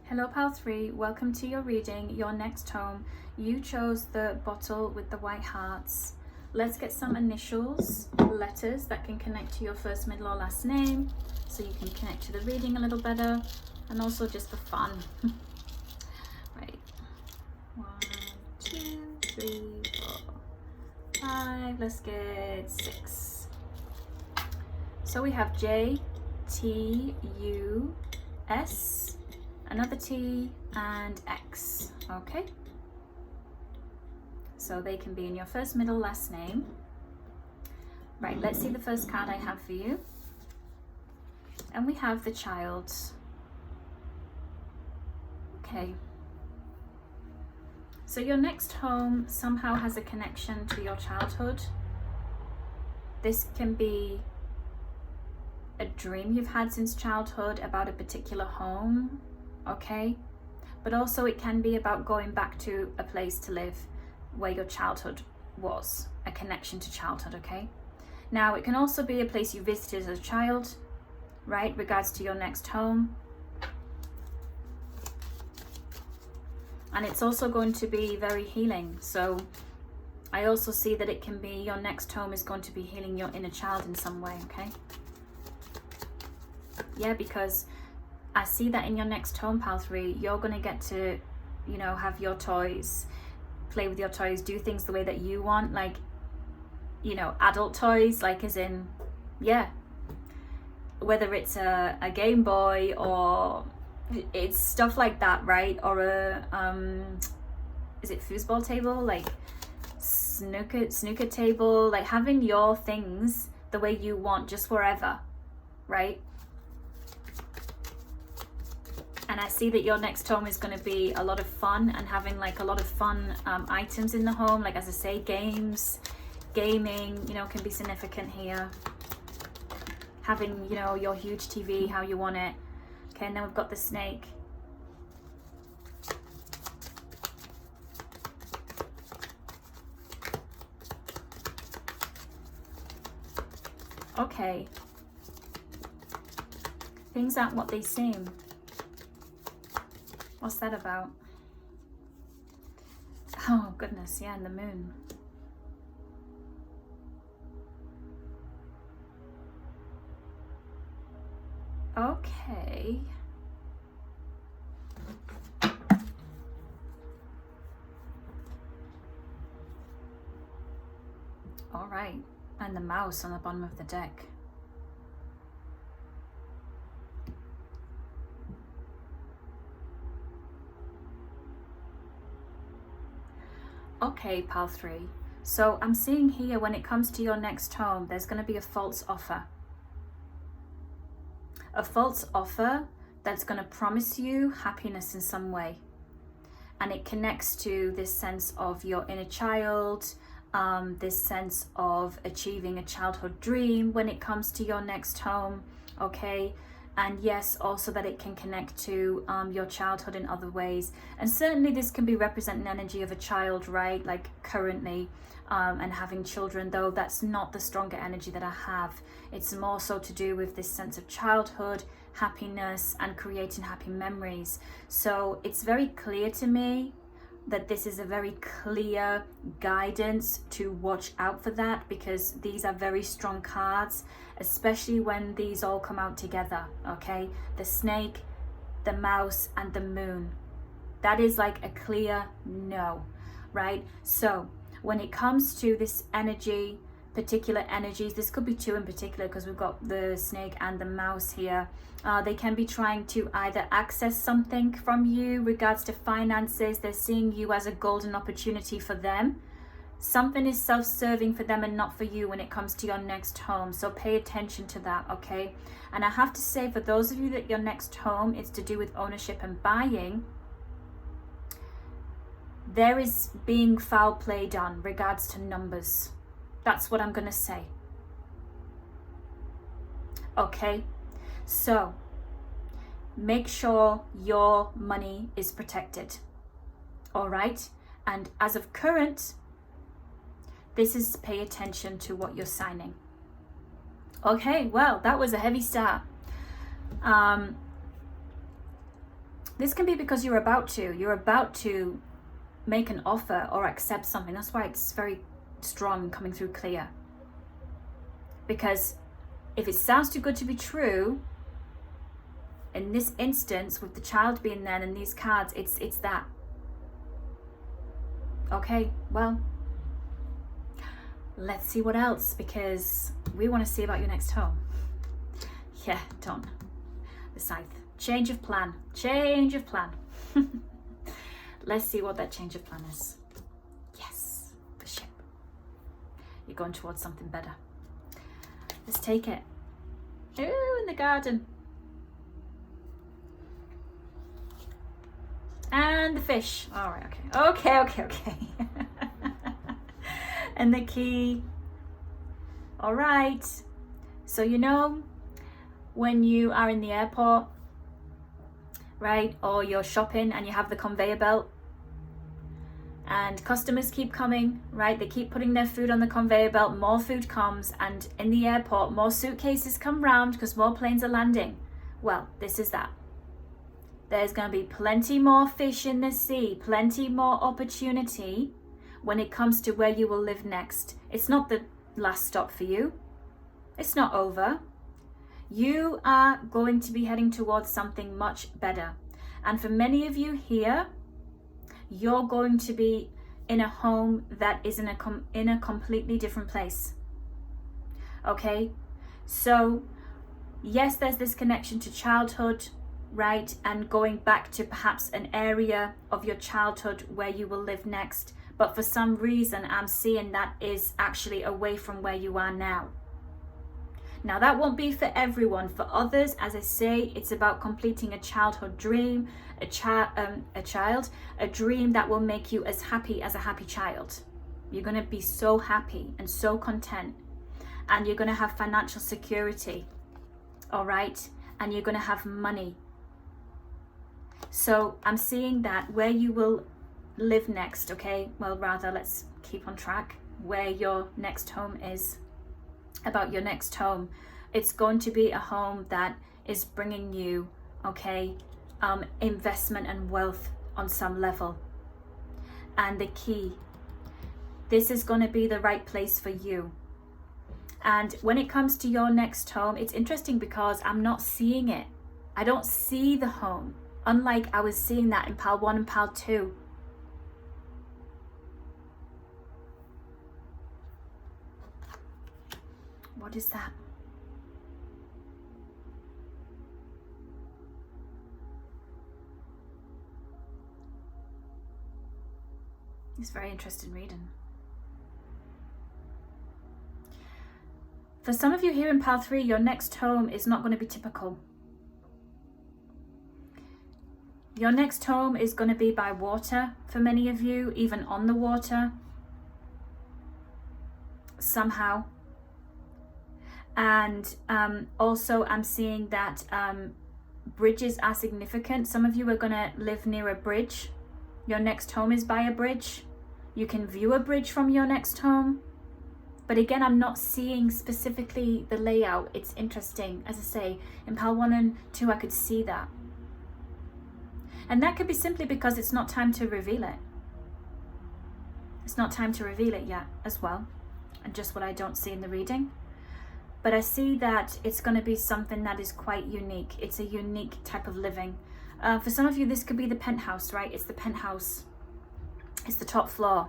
Hello pile 3, welcome to your reading, your next home. You chose the bottle with the white hearts. let's get some initials, letters that can connect to your first, middle, or last name, so you can connect to the reading a little better, and also just for fun. Right. 1, 2, 3, 4, 5. Let's get 6. So we have J, T, U, S, another T, and X. Okay. So they can be in your first, middle, last name. Right, let's see the first card I have for you. And we have the child. Okay. So your next home somehow has a connection to your childhood. This can be a dream you've had since childhood about a particular home, okay? But also it can be about going back to a place to live where your childhood was, a connection to childhood, okay? Now, it can also be a place you visited as a child, right, regards to your next home. And it's also going to be very healing. So I also see that it can be your next home is going to be healing your inner child in some way, okay? Yeah, because I see that in your next home, pal 3, you're going to get to, you know, have your toys, play with your toys, do things the way that you want, like, you know, adult toys, like as in, yeah, whether it's a Game Boy or it's stuff like that, right? Or a is it foosball table, like snooker table, like having your things the way you want, just wherever, right? And I see that your next home is going to be a lot of fun and having like a lot of fun items in the home. Like, as I say, games, gaming, you know, can be significant here. Having, you know, your huge TV, how you want it. Okay, and then we've got the snake. Okay. Things aren't what they seem. What's that about? Oh, goodness, yeah, and the moon. Okay. All right, and the mouse on the bottom of the deck. Okay, pal 3. So I'm seeing here when it comes to your next home, there's going to be a false offer. A false offer that's going to promise you happiness in some way. And it connects to this sense of your inner child, this sense of achieving a childhood dream when it comes to your next home, okay? And yes, also that it can connect to your childhood in other ways. And certainly this can be representing energy of a child, right? Like currently, and having children, though that's not the stronger energy that I have. It's more so to do with this sense of childhood, happiness, and creating happy memories. So it's very clear to me that this is a very clear guidance to watch out for that, because these are very strong cards, especially when these all come out together, okay? The snake, the mouse, and the moon. That is like a clear no, right? So when it comes to this energy, particular energies, this could be 2 in particular because we've got the snake and the mouse here. They can be trying to either access something from you regards to finances. They're seeing you as a golden opportunity for them. Something is self-serving for them and not for you when it comes to your next home. So pay attention to that, okay? And I have to say, for those of you that your next home is to do with ownership and buying, there is being foul play done regards to numbers. That's what I'm going to say. Okay? So, make sure your money is protected. All right? And as of current, this is pay attention to what you're signing. Okay, well, that was a heavy start. This can be because you're about to make an offer or accept something. That's why it's very strong, coming through clear. Because if it sounds too good to be true, in this instance, with the child being there and these cards, it's that. Okay, well, let's see what else, because we want to see about your next home. Yeah, done. The scythe. Change of plan. Change of plan. Let's see what that change of plan is. Yes, the ship. You're going towards something better. Let's take it. Ooh, in the garden. And the fish. All right, okay. And the key. All right. So you know, when you are in the airport, right, or you're shopping and you have the conveyor belt and customers keep coming, right, they keep putting their food on the conveyor belt, more food comes, and in the airport more suitcases come round because more planes are landing. Well, this is that. There's going to be plenty more fish in the sea, plenty more opportunity when it comes to where you will live next. It's not the last stop for you. It's not over. You are going to be heading towards something much better. And for many of you here, you're going to be in a home that is in a completely different place. Okay? So, yes, there's this connection to childhood, right? And going back to perhaps an area of your childhood where you will live next. But for some reason, I'm seeing that is actually away from where you are now. Now, that won't be for everyone. For others, as I say, it's about completing a childhood dream, a dream that will make you as happy as a happy child. You're going to be so happy and so content, and you're going to have financial security, all right? And you're going to have money. So I'm seeing that where you will live next, okay? Well, rather, let's keep on track where your next home is. About your next home, it's going to be a home that is bringing you, okay, investment and wealth on some level. And the key, this is going to be the right place for you. And when it comes to your next home, it's interesting because I'm not seeing it. I don't see the home, unlike I was seeing that in pile 1 and pile 2. What is that? It's very interesting reading. For some of you here in pile 3, your next home is not going to be typical. Your next home is going to be by water for many of you, even on the water, somehow. And also I'm seeing that bridges are significant. Some of you are going to live near a bridge. Your next home is by a bridge. You can view a bridge from your next home. But again, I'm not seeing specifically the layout. It's interesting. As I say, in pile 1 and 2, I could see that. And that could be simply because it's not time to reveal it. It's not time to reveal it yet as well. And just what I don't see in the reading. But I see that it's going to be something that is quite unique. It's a unique type of living. For some of you, this could be the penthouse, right? It's the penthouse. It's the top floor.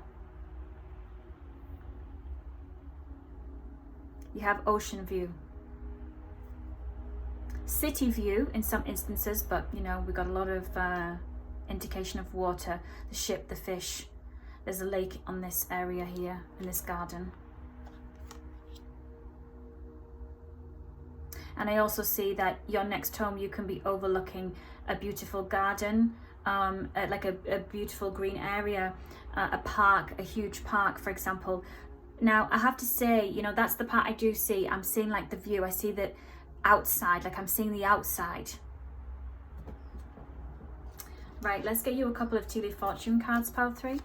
You have ocean view. City view in some instances, but you know, we've got a lot of indication of water. The ship, the fish. There's a lake on this area here, in this garden. And I also see that your next home, you can be overlooking a beautiful garden, like a beautiful green area, a park, a huge park, for example. Now, I have to say, you know, that's the part I do see. I'm seeing like the view. I see the outside, like I'm seeing the outside. Right, let's get you a couple of Tea Leaf Fortune cards, pile 3.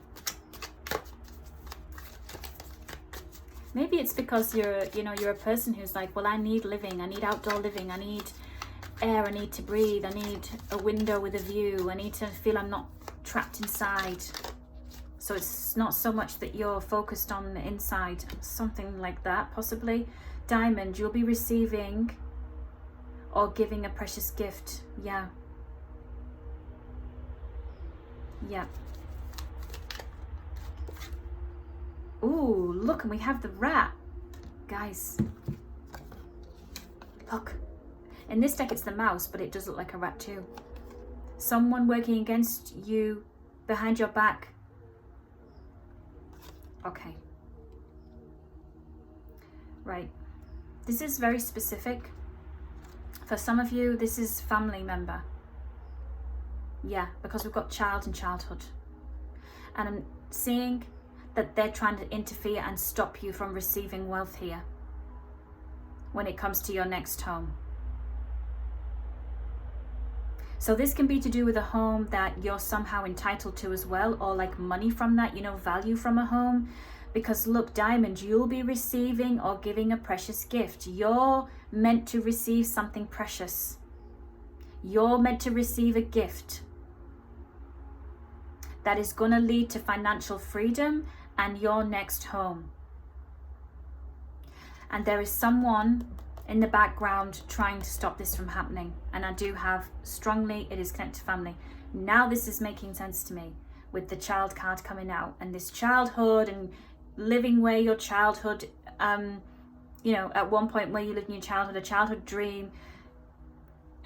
Maybe it's because you're a person who's like, well, I need living, I need outdoor living, I need air, I need to breathe, I need a window with a view, I need to feel I'm not trapped inside. So it's not so much that you're focused on the inside, something like that, possibly. Diamond, you'll be receiving or giving a precious gift. Yeah. Yeah. Ooh, look, and we have the rat. Guys, look. In this deck, it's the mouse, but it does look like a rat too. Someone working against you, behind your back. Okay. Right. This is very specific. For some of you, this is family member. Yeah, because we've got child and childhood. And I'm seeing that they're trying to interfere and stop you from receiving wealth here when it comes to your next home. So this can be to do with a home that you're somehow entitled to as well, or like money from that, you know, value from a home. Because look, Diamond, you'll be receiving or giving a precious gift. You're meant to receive something precious. You're meant to receive a gift that is going to lead to financial freedom and your next home. And there is someone in the background trying to stop this from happening. And I do have strongly, it is connected to family. Now this is making sense to me with the child card coming out and this childhood and living where your childhood, you know, at one point where you lived in your childhood, a childhood dream,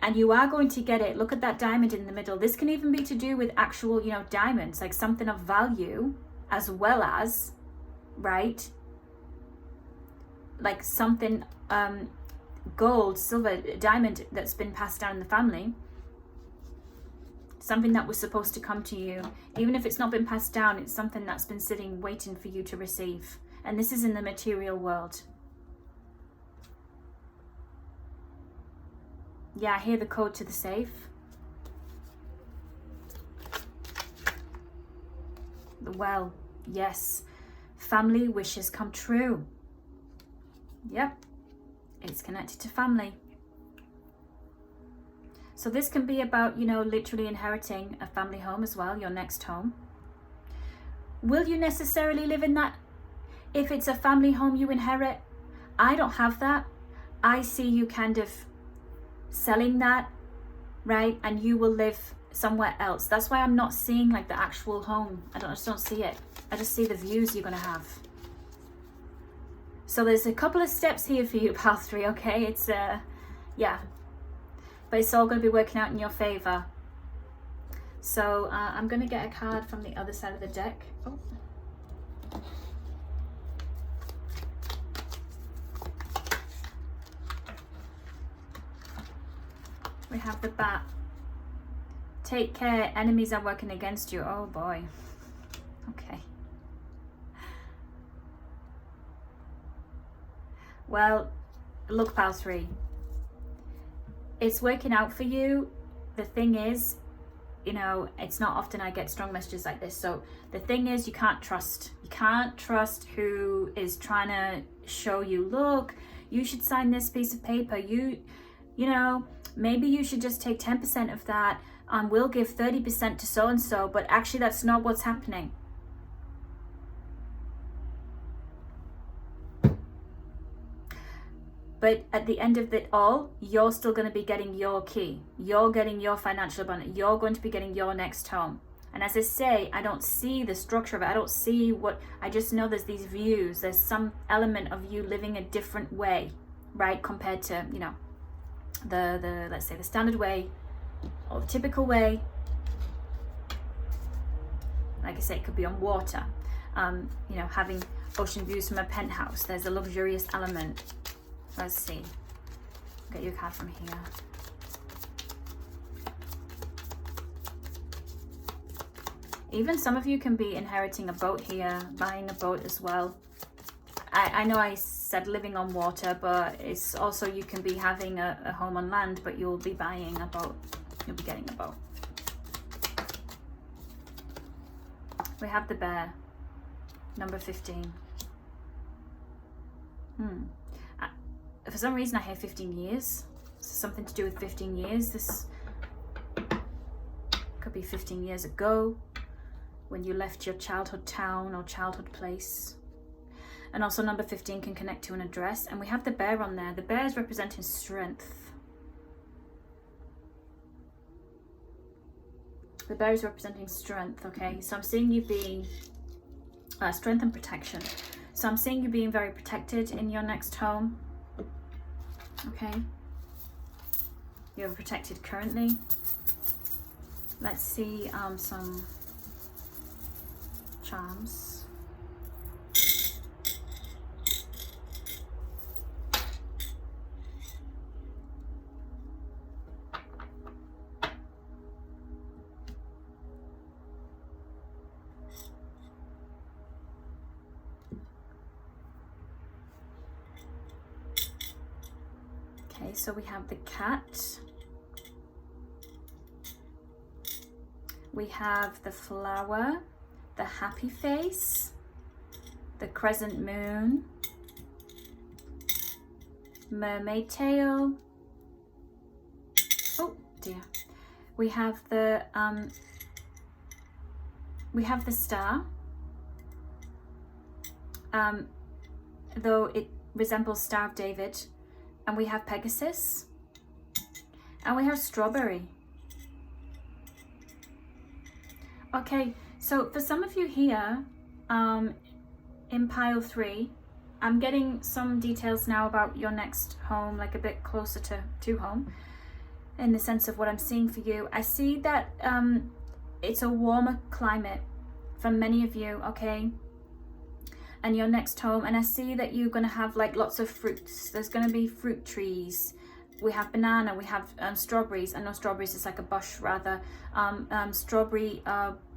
and you are going to get it. Look at that diamond in the middle. This can even be to do with actual, you know, diamonds, like something of value, as well as, right, like something, gold, silver, diamond that's been passed down in the family. Something that was supposed to come to you. Even if it's not been passed down, it's something that's been sitting waiting for you to receive. And this is in the material world. Yeah, I hear the code to the safe. The well, yes. Family wishes come true. Yep. It's connected to family. So this can be about, you know, literally inheriting a family home as well, your next home. Will you necessarily live in that? If it's a family home you inherit, I don't have that. I see you kind of selling that, right? And you will live somewhere else. That's why I'm not seeing like the actual home. I just don't see it. I just see the views you're going to have. So there's a couple of steps here for you, pal 3, okay? It's, yeah. But it's all going to be working out in your favor. So I'm going to get a card from the other side of the deck. Oh. We have the bat. Take care, enemies are working against you. Oh boy. Okay. Well, look, pal 3. It's working out for you. The thing is, you know, it's not often I get strong messages like this. So the thing is, you can't trust. You can't trust who is trying to show you, look, you should sign this piece of paper. You know, maybe you should just take 10% of that and we'll give 30% to so-and-so. But actually, that's not what's happening. But at the end of it all, you're still going to be getting your key. You're getting your financial abundance. You're going to be getting your next home. And as I say, I don't see the structure of it. I don't see what, I just know there's these views. There's some element of you living a different way, right? Compared to, you know, the let's say the standard way or the typical way. Like I say, it could be on water. You know, having ocean views from a penthouse. There's a luxurious element. Let's see. Get you a card from here. Even some of you can be inheriting a boat here, buying a boat as well. I know I said living on water, but it's also you can be having a home on land, but you'll be buying a boat. You'll be getting a boat. We have the bear, number 15. For some reason I hear 15 years. Something to do with 15 years. This could be 15 years ago. when you left your childhood town or childhood place. And also number 15 can connect to an address. And we have the bear on there. The bear is representing strength. The bear is representing strength, okay? So I'm seeing you being strength and protection. So I'm seeing you being very protected in your next home, okay? You're protected currently. Let's see some charms. Okay, so we have the cat. We have the flower, the happy face, the crescent moon, mermaid tail. Oh dear. We have the star. Though it resembles Star of David. And we have Pegasus, and we have strawberry. Okay, so for some of you here in pile 3, I'm getting some details now about your next home, like a bit closer to home, in the sense of what I'm seeing for you. I see that it's a warmer climate for many of you, okay? And your next home, and I see that you're going to have like lots of fruits. There's going to be fruit trees. We have banana, we have strawberries. I know strawberries is like a bush rather. Strawberry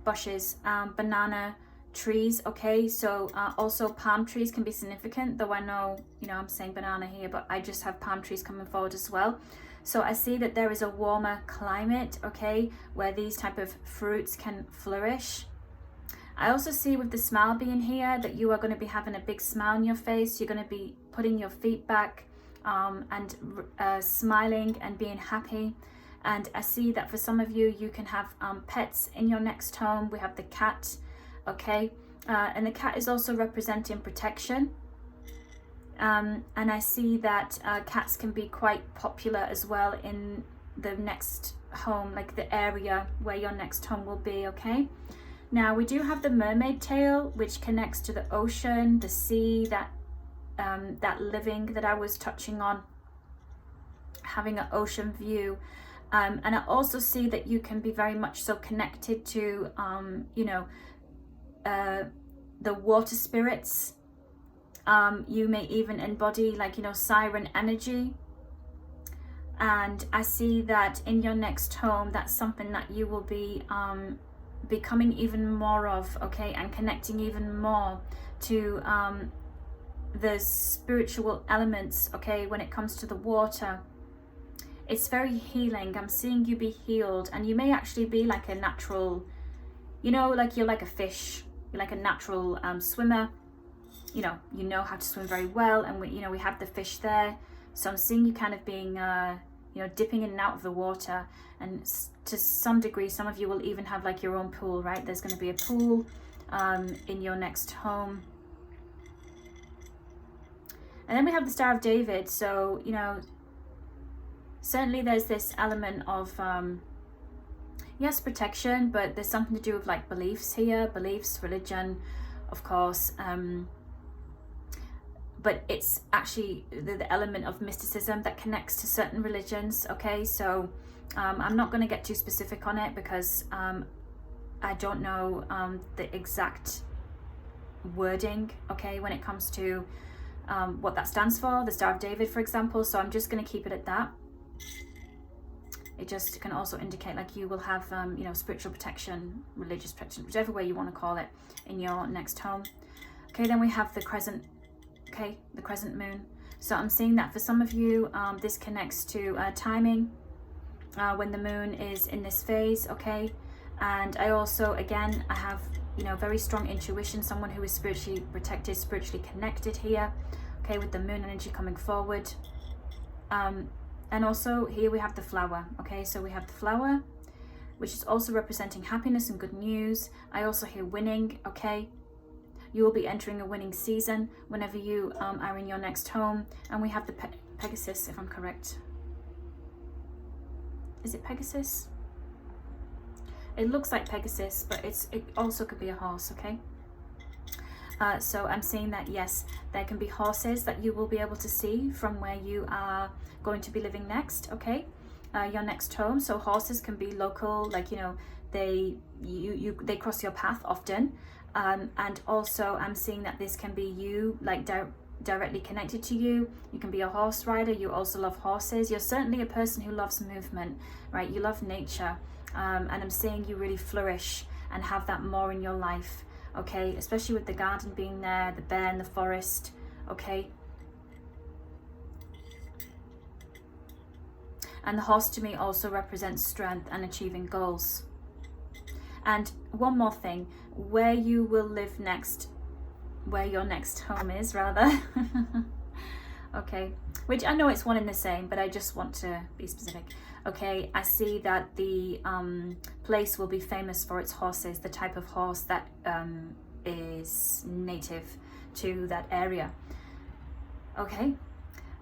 bushes, banana trees, okay? So also palm trees can be significant, though I know, you know, I'm saying banana here, but I just have palm trees coming forward as well. So I see that there is a warmer climate, okay, where these type of fruits can flourish. I also see with the smile being here that you are going to be having a big smile on your face. You're going to be putting your feet back and smiling and being happy. And I see that for some of you, you can have pets in your next home. We have the cat, okay? And the cat is also representing protection. And I see that cats can be quite popular as well in the next home, like the area where your next home will be, okay? Now we do have the mermaid tail, which connects to the ocean, the sea, that living that I was touching on, having an ocean view. And I also see that you can be very much so connected to, you know, the water spirits. You may even embody like, you know, siren energy. And I see that in your next home, that's something that you will be becoming even more of, okay, and connecting even more to the spiritual elements, okay, when it comes to the water. It's very healing. I'm seeing you be healed, and you may actually be like a natural, you know, like you're like a fish, you're like a natural swimmer, you know how to swim very well, and we have the fish there. So I'm seeing you kind of being you know, dipping in and out of the water, and to some degree some of you will even have like your own pool, right? There's going to be a pool in your next home. And then we have the Star of David. So, you know, certainly there's this element of yes, protection, but there's something to do with like beliefs here, beliefs, religion, of course, but it's actually the element of mysticism that connects to certain religions, okay? So I'm not going to get too specific on it because I don't know the exact wording, okay, when it comes to what that stands for, the Star of David, for example. So I'm just going to keep it at that. It just can also indicate like you will have, you know, spiritual protection, religious protection, whichever way you want to call it, in your next home. Okay, then we have the crescent, okay, the crescent moon. So I'm seeing that for some of you, this connects to timing, when the moon is in this phase, okay? And I also, again, I have, you know, very strong intuition, someone who is spiritually protected, spiritually connected here, okay, with the moon energy coming forward. And also here we have the flower, okay? So we have the flower. which is also representing happiness and good news. I also hear winning, okay? You will be entering a winning season whenever you are in your next home. And we have the Pegasus, if I'm correct. Is it Pegasus? It looks like Pegasus, but it also could be a horse, okay? So I'm seeing that, yes, there can be horses that you will be able to see from where you are going to be living next, okay? Your next home. So horses can be local, like, you know, they cross your path often. And also I'm seeing that this can be you, like directly connected to you. You can be a horse rider. You also love horses. You're certainly a person who loves movement, right? You love nature. And I'm seeing you really flourish and have that more in your life. Okay, especially with the garden being there, the bear in the forest, okay? And the horse to me also represents strength and achieving goals. And one more thing, where you will live next, where your next home is rather, okay, which I know it's one and the same, but I just want to be specific. Okay, I see that the place will be famous for its horses, the type of horse that is native to that area. Okay,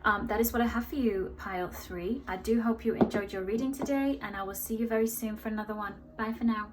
that is what I have for you, pile 3. I do hope you enjoyed your reading today, and I will see you very soon for another one. Bye for now.